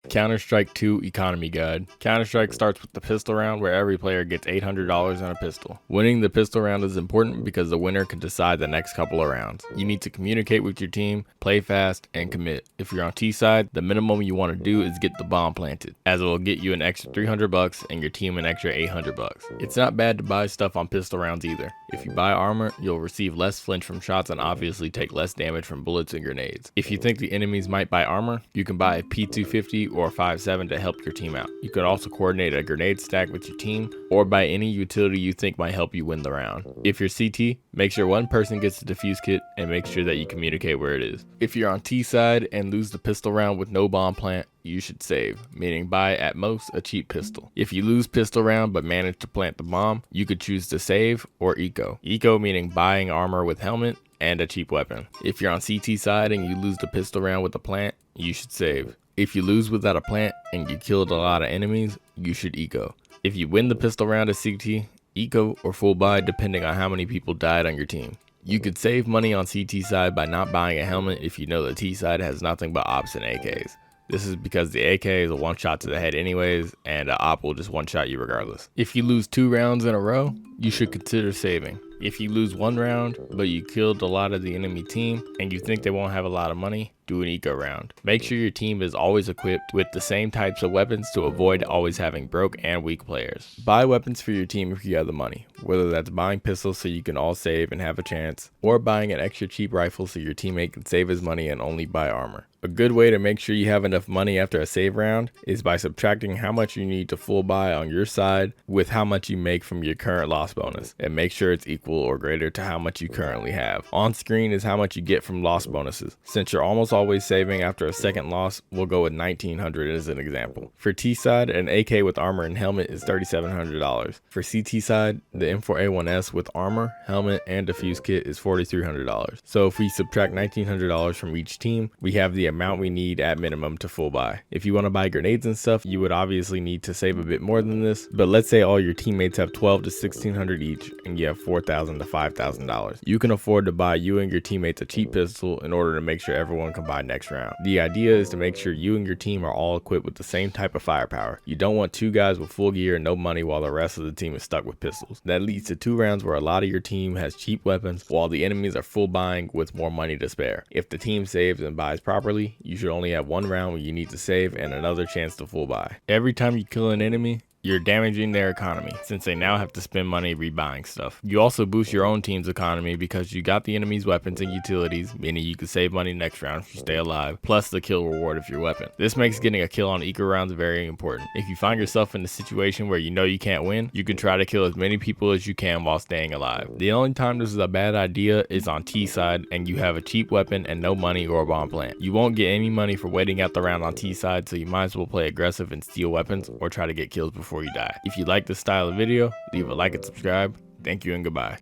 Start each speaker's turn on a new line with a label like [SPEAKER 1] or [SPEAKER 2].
[SPEAKER 1] Counter-Strike 2 Economy Guide. Counter-Strike starts with the pistol round where every player gets $800 on a pistol. Winning the pistol round is important because the winner can decide the next couple of rounds. You need to communicate with your team, play fast, and commit. If you're on T side, the minimum you want to do is get the bomb planted, as it will get you an extra $300 and your team an extra $800. It's not bad to buy stuff on pistol rounds either. If you buy armor, you'll receive less flinch from shots and obviously take less damage from bullets and grenades. If you think the enemies might buy armor, you can buy a P250 or 5.7 to help your team out. You could also coordinate a grenade stack with your team or buy any utility you think might help you win the round. If you're CT, make sure one person gets the defuse kit and make sure that you communicate where it is. If you're on T side and lose the pistol round with no bomb plant, you should save, meaning buy at most a cheap pistol. If you lose pistol round but manage to plant the bomb, you could choose to save or eco. Eco meaning buying armor with helmet and a cheap weapon. If you're on CT side and you lose the pistol round with a plant, you should save. If you lose without a plant and you killed a lot of enemies, you should eco. If you win the pistol round as CT, eco or full buy depending on how many people died on your team. You could save money on CT side by not buying a helmet if you know the T side has nothing but ops and AKs. This is because the AK is a one shot to the head anyways, and a op will just one shot you regardless. If you lose 2 rounds in a row, you should consider saving. If you lose 1 round, but you killed a lot of the enemy team, and you think they won't have a lot of money, do an eco round. Make sure your team is always equipped with the same types of weapons to avoid always having broke and weak players. Buy weapons for your team if you have the money, whether that's buying pistols so you can all save and have a chance, or buying an extra cheap rifle so your teammate can save his money and only buy armor. A good way to make sure you have enough money after a save round is by subtracting how much you need to full buy on your side with how much you make from your current loss bonus, and make sure it's equal or greater to how much you currently have. On screen is how much you get from loss bonuses. Since you're almost always saving after a second loss, we'll go with 1900 as an example. For T side, an AK with armor and helmet is $3,700. For CT side, the M4A1S with armor, helmet, and defuse kit is $4,300. So if we subtract $1,900 from each team, we have the amount we need at minimum to full buy. If you want to buy grenades and stuff, you would obviously need to save a bit more than this, but let's say all your teammates have $1,200 to $1,600 each and you have $4,000 to $5,000. You can afford to buy you and your teammates a cheap pistol in order to make sure everyone can buy next round. The idea is to make sure you and your team are all equipped with the same type of firepower. You don't want 2 guys with full gear and no money while the rest of the team is stuck with pistols. That leads to 2 rounds where a lot of your team has cheap weapons while the enemies are full buying with more money to spare. If the team saves and buys properly, you should only have 1 round where you need to save and another chance to full buy. Every time you kill an enemy, you're damaging their economy, since they now have to spend money rebuying stuff. You also boost your own team's economy because you got the enemy's weapons and utilities, meaning you can save money next round if you stay alive, plus the kill reward of your weapon. This makes getting a kill on eco rounds very important. If you find yourself in a situation where you know you can't win, you can try to kill as many people as you can while staying alive. The only time this is a bad idea is on T side and you have a cheap weapon and no money or a bomb plant. You won't get any money for waiting out the round on T side, so you might as well play aggressive and steal weapons or try to get kills before you die. If you like this style of video, leave a like and subscribe. Thank you and goodbye.